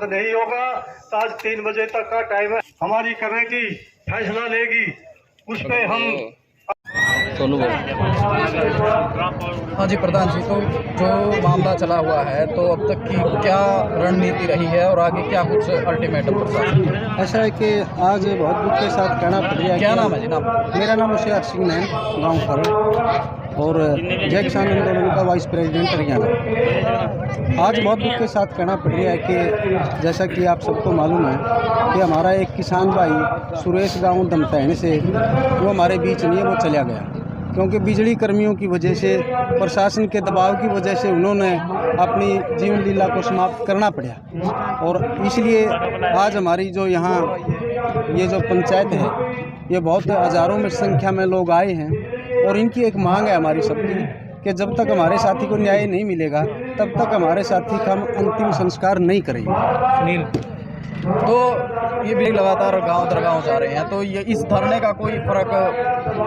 नहीं होगा। तो आज 3 बजे तक का टाइम है, हमारी कमेटी फैसला लेगी उस पे हम। सोनू हाँ जी प्रधान जी, तो जो मामला चला हुआ है तो अब तक की क्या रणनीति रही है और आगे क्या कुछ अल्टीमेटम प्रशासन? ऐसा है कि आज बहुत दुख के साथ कहना पड़ रहा है। क्या नाम है जी? नाम मेरा नाम मुशियार सिंह है, गांव खरड़ और जय किसान आंदोलन का वाइस प्रेसिडेंट हरियाणा। आज बहुत दुख के साथ कहना पड़ रहा है कि जैसा कि आप सबको मालूम है कि हमारा एक किसान भाई सुरेश गांव दमतैन से वो हमारे बीच नहीं है, वो चला गया क्योंकि बिजली कर्मियों की वजह से, प्रशासन के दबाव की वजह से उन्होंने अपनी जीवन लीला को समाप्त करना पड़ा। और इसलिए आज हमारी जो यहाँ ये जो पंचायत है, ये बहुत हज़ारों में संख्या में लोग आए हैं और इनकी एक मांग है हमारी सबकी कि जब तक हमारे साथी को न्याय नहीं मिलेगा तब तक हमारे साथी का हम अंतिम संस्कार नहीं करेंगे। सुनील, तो ये भी लगातार गांव दर गांव जा रहे हैं, तो ये इस धरने का कोई फर्क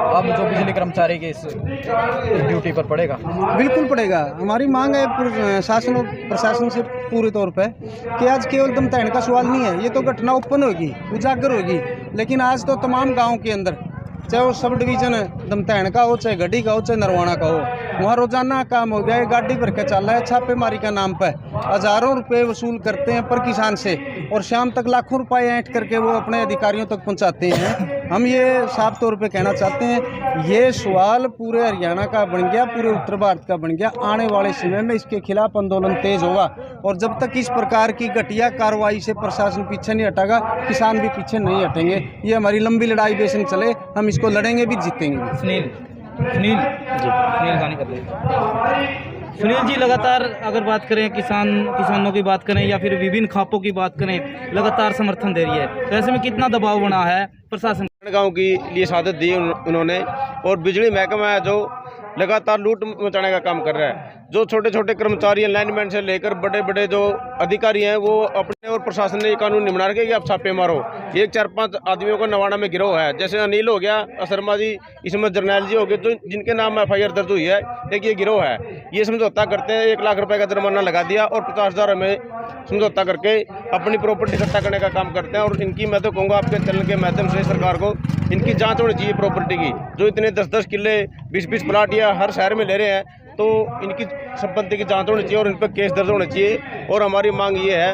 अब जो बिजली कर्मचारी के इस ड्यूटी पर पड़ेगा? बिल्कुल पड़ेगा। हमारी मांग है शासन और प्रशासन से पूरे तौर पे कि आज केवल दमतैन का सवाल नहीं है, ये तो घटना उत्पन्न होगी, उजागर होगी, लेकिन आज तो तमाम गाँव के अंदर, चाहे वो सब डिवीज़न दमतैन का हो, चाहे गड्डी का हो, चाहे नरवाना का हो, वहाँ रोजाना काम हो गया है। गाड़ी भर के चल रहा है, छापेमारी का नाम पर हज़ारों रुपए वसूल करते हैं पर किसान से और शाम तक लाखों रुपए ऐंठ करके वो अपने अधिकारियों तक पहुंचाते हैं। हम ये साफ तौर पे कहना चाहते हैं, ये सवाल पूरे हरियाणा का बन गया, पूरे उत्तर भारत का बन गया। आने वाले समय में इसके खिलाफ आंदोलन तेज होगा और जब तक इस प्रकार की घटिया कार्रवाई से प्रशासन पीछे नहीं हटेगा, किसान भी पीछे नहीं हटेंगे। ये हमारी लंबी लड़ाई बेशक चले, हम इसको लड़ेंगे भी, जीतेंगे भी। सुनील गानी कर रहे। सुनील जी, लगातार अगर बात करें किसानों की बात करें या फिर विभिन्न खापों की बात करें, लगातार समर्थन दे रही है, तो ऐसे में कितना दबाव बना है प्रशासन? गांव की लिए शहादत दी उन्होंने, और बिजली महकमा है जो लगातार लूट मचाने का काम कर रहा है। जो छोटे छोटे कर्मचारी लाइनमैन से लेकर बड़े बड़े जो अधिकारी हैं वो अपने, और प्रशासन ने ये कानून नहीं बना रखे कि आप छापे मारो। ये 4-5 आदमियों का नवाड़ा में गिरोह है, जैसे अनिल हो गया, शर्मा जी, इसमें जर्नैल जी हो गए, तो जिनके नाम FIR दर्ज हुई है। एक ये गिरोह है, ये समझौता करते हैं, 1 लाख रुपए का जुर्माना लगा दिया और 50,000 में समझौता करके अपनी प्रॉपर्टी इकट्ठा करने का काम करते हैं। और इनकी, मैं तो कहूँगा आपके चैनल के माध्यम से सरकार को इनकी जांच होनी चाहिए प्रॉपर्टी की। जो इतने 10-10 किले 20-20 प्लाट या हर शहर में ले रहे हैं, तो इनकी संपत्ति की जांच होनी चाहिए और इन पर केस दर्ज होने चाहिए। और हमारी मांग ये है,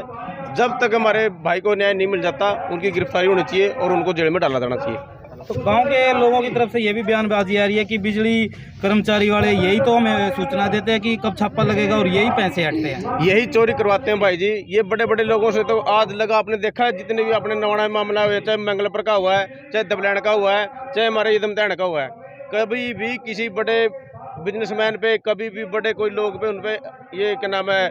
जब तक हमारे भाई को न्याय नहीं मिल जाता उनकी गिरफ्तारी होनी चाहिए और उनको जेल में डाला जाना चाहिए। तो गांव के लोगों की तरफ से ये भी बयानबाजी आ रही है कि बिजली कर्मचारी वाले यही तो हमें सूचना देते हैं कि कब छापा लगेगा और यही पैसे हटते हैं, यही चोरी करवाते हैं भाई जी। ये बड़े बड़े लोगों से तो आज लगा, आपने देखा है जितने भी अपने नवाड़ा में मामला हुए, चाहे मंगलपुर का हुआ है, चाहे दबलैंड का हुआ है, चाहे हमारे दमतैन का हुआ है, कभी भी किसी बड़े बिजनेसमैन पे, कभी भी बड़े कोई लोग पे, उन पे ये क्या नाम है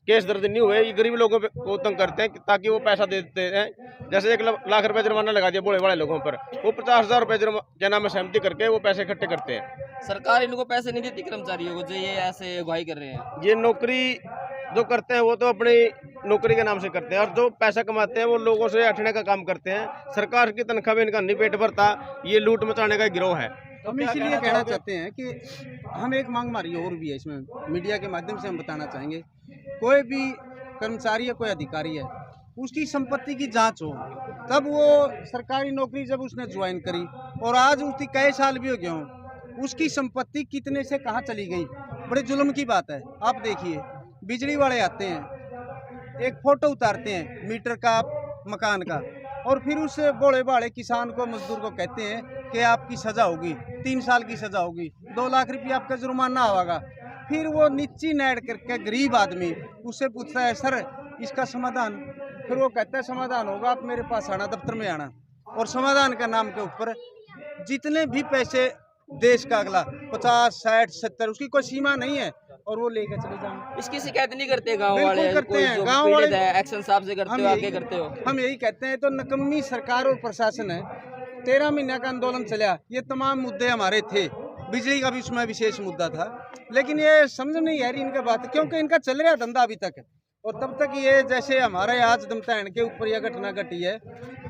केस दर्ज नहीं हुए। ये गरीब लोगों को तंग करते हैं ताकि वो पैसा दे देते हैं। जैसे 1 लाख रुपए जुर्माना लगा दिया बोले वाले लोगों पर, वो 50,000 रुपए क्या नाम है सहमति करके वो पैसे इकट्ठे करते हैं। सरकार इनको पैसे नहीं देती कर्मचारियों को, जो ये ऐसे अगुवाई कर रहे हैं। ये नौकरी जो करते हैं वो तो अपनी नौकरी के नाम से करते हैं, और जो पैसा कमाते हैं वो लोगों से हटने का काम करते हैं। सरकार की तनख्वाह में इनका नहीं पेट भरता, ये लूट मचाने का गिरोह है। हम इसीलिए कहना चाहते हैं कि हम एक मांग हमारी और भी है, इसमें मीडिया के माध्यम से हम बताना चाहेंगे, कोई भी कर्मचारी है, कोई अधिकारी है, उसकी संपत्ति की जांच हो। तब वो सरकारी नौकरी जब उसने ज्वाइन करी और आज उसकी कई साल भी हो गए हों, उसकी संपत्ति कितने से कहाँ चली गई, बड़े जुल्म की बात है। आप देखिए, बिजली वाले आते हैं, एक फ़ोटो उतारते हैं मीटर का, मकान का, और फिर उस बोले बाड़े किसान को, मजदूर को कहते हैं कि आपकी सज़ा होगी, 3 साल की सज़ा होगी, 2 लाख रुपये आपका जुर्माना होगा। फिर वो नीची नाइट करके गरीब आदमी उससे पूछता है, सर इसका समाधान? फिर वो कहता है समाधान होगा, आप मेरे पास आना, दफ्तर में आना। और समाधान का नाम के ऊपर जितने भी पैसे देश का अगला 50, 60, 70, उसकी कोई सीमा नहीं है, और वो लेकर चले जाएं। इसकी शिकायत नहीं करते गांव वाले? करते हैं गांव वाले, एक्शन साहब से करते हो, आगे करते हो? हम यही कहते हैं, तो नकम्मी सरकार और प्रशासन है। 13 महीने का आंदोलन चला, ये तमाम मुद्दे हमारे थे, बिजली का भी उसमें विशेष मुद्दा था, लेकिन ये समझ नहीं आ रही इनका बात, क्योंकि इनका चल रहा धंधा अभी तक है। और तब तक ये, जैसे हमारे आज दमतैन के ऊपर यह घटना घटी है,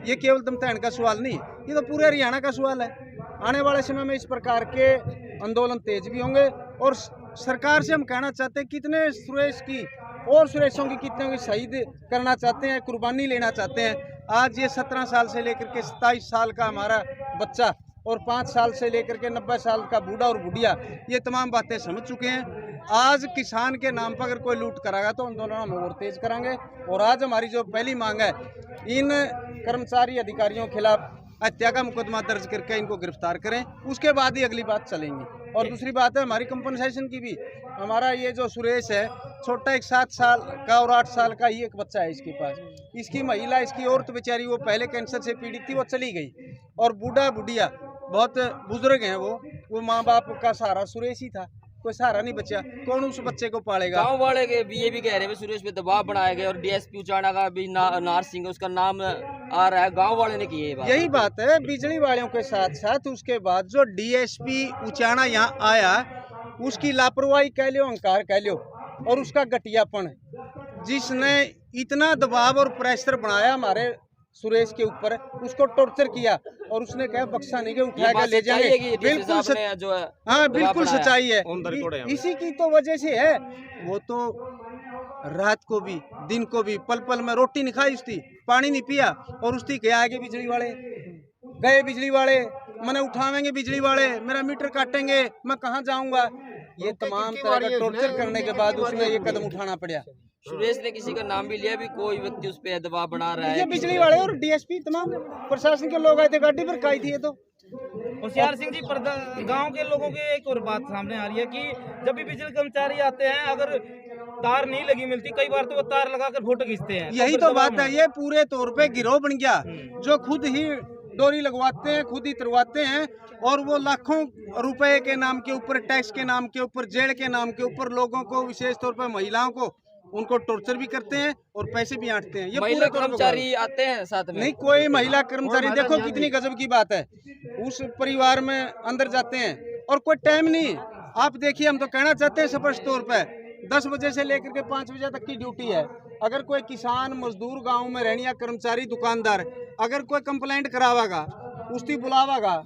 ये केवल दमतैन का सवाल नहीं, ये तो पूरे हरियाणा का सवाल है। आने वाले समय में इस प्रकार के आंदोलन तेज भी होंगे। और सरकार से हम कहना चाहते हैं, कितने सुरेश की और सुरेशों की कितने की शहीद करना चाहते हैं, कुर्बानी लेना चाहते हैं। आज ये 17 साल से लेकर के 27 साल का हमारा बच्चा और 5 साल से लेकर के 90 साल का बूढ़ा और बुढ़िया ये तमाम बातें समझ चुके हैं। आज किसान के नाम पर अगर कोई लूट कराएगा तो आंदोलन हम और तेज करेंगे। और आज हमारी जो पहली मांग है, इन कर्मचारी अधिकारियों के खिलाफ हत्या का मुकदमा दर्ज करके इनको गिरफ्तार करें, उसके बाद ही अगली बात चलेंगी। और दूसरी बात है हमारी कंपनसेशन की भी। हमारा ये जो सुरेश है छोटा, एक 7 साल का और 8 साल का ही एक बच्चा है इसके पास। इसकी महिला, इसकी औरत बेचारी वो पहले कैंसर से पीड़ित थी, वो चली गई। और बूढ़ा बुढ़िया बहुत बुजुर्ग हैं, वो माँ बाप का सहारा सुरेश ही था, कोई सहारा नहीं बचा। कौन उस बच्चे को पालेगा? गांव वाले के भी ये भी कह रहे हैं सुरेश पे दबाव बनाया गया और डीएसपी उचाना का भी नार सिंह उसका नाम आ रहा है, गांव वाले ने की है। यही बात है, बिजली वालों के साथ साथ उसके बाद जो डीएसपी उचाना यहाँ आया, उसकी लापरवाही कह लो, अहंकार कह लो, और उसका घटियापन, जिसने इतना दबाव और प्रेशर बनाया हमारे सुरेश के ऊपर, उसको टॉर्चर किया और उसने कहा बक्सा नहीं के उठाएगा ले जाएंगे। बिल्कुल जो है, हाँ बिल्कुल सच्चाई है। ऑन द रिकॉर्ड है। इसी की तो वजह से है। वो तो रात को भी दिन को भी पल पल में रोटी नहीं खाई, उसकी पानी नहीं पिया, और उसकी गया आगे बिजली वाले, गए बिजली वाले, मैंने उठावेंगे बिजली वाले, मेरा मीटर काटेंगे, मैं कहाँ जाऊंगा। ये तमाम तरह का टॉर्चर करने के बाद उसमें ये कदम उठाना पड़ा। सुरेश ने किसी का नाम भी लिया, भी कोई व्यक्ति उस पर दबाव बना रहा है। ये बिजली वाले और डीएसपी तमाम प्रशासन के लोग आए थे, गाड़ी पर काई थी। ये तो होशियार सिंह जी, गांव के लोगों की एक और बात सामने आ रही है कि जब भी बिजली कर्मचारी आते हैं, अगर तार नहीं लगी मिलती, कई बार तो वो तार लगाकर फोटो खींचते हैं। यही तो बात है, ये पूरे तौर पे गिरोह बन गया, जो खुद ही डोरी लगवाते हैं, खुद ही तरवाते हैं, और वो लाखों रुपए के नाम के ऊपर, टैक्स के नाम के ऊपर, जेल के नाम के ऊपर लोगों को, विशेष तौर पर महिलाओं को, उनको टॉर्चर भी करते हैं और पैसे भी आंटते हैं। ये महिला कर्मचारी आते हैं साथ में? नहीं, कोई महिला कर्मचारी, देखो कितनी गजब की बात है, उस परिवार में अंदर जाते हैं और कोई टाइम नहीं। आप देखिए, हम तो कहना चाहते हैं स्पष्ट तौर पे 10 बजे से लेकर के 5 बजे तक की ड्यूटी है। अगर कोई किसान, मजदूर गांव में रहने या कर्मचारी, दुकानदार अगर कोई कंप्लेंट करावागा, उसकी बुलावागा,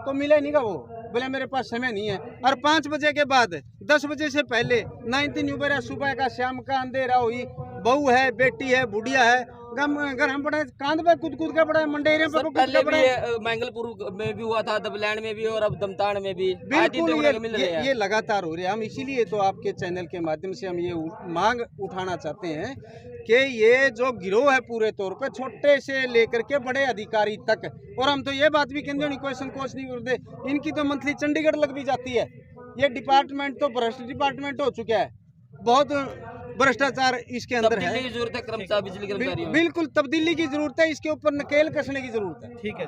तो मिले नहीं का वो, बोले मेरे पास समय नहीं है। और 5 बजे के बाद 10 बजे से पहले 9 उबेरा, सुबह का, शाम का, अंधेरा हुई, बहू है, बेटी है, बुढ़िया है, घर हम पड़ा कांध पे कूद कूद के पड़ा, मंडेरिया पे कूद के पड़ा। मंगलपुर में भी हुआ था, दबलैंड में भी, और अब दमताड़ में भी। बिल्कुल ये लगातार हो रहे हैं। हम इसीलिए तो आपके चैनल के माध्यम से हम ये मांग उठाना चाहते हैं कि ये जो गिरोह है पूरे तौर पे, छोटे से लेकर के बड़े अधिकारी तक, और हम तो ये बात भी कहते हैं, कोई संकोच नहीं करते, इनकी तो मंथली चंडीगढ़ लग भी जाती है। ये डिपार्टमेंट तो भ्रष्ट डिपार्टमेंट हो चुका है, बहुत भ्रष्टाचार इसके अंदर है। तब्दीली की जरूरत है कर्मचारी, बिजली कर्मचारियों में। बिल्कुल तब्दीली की जरूरत है, इसके ऊपर नकेल कसने की जरूरत है। ठीक है।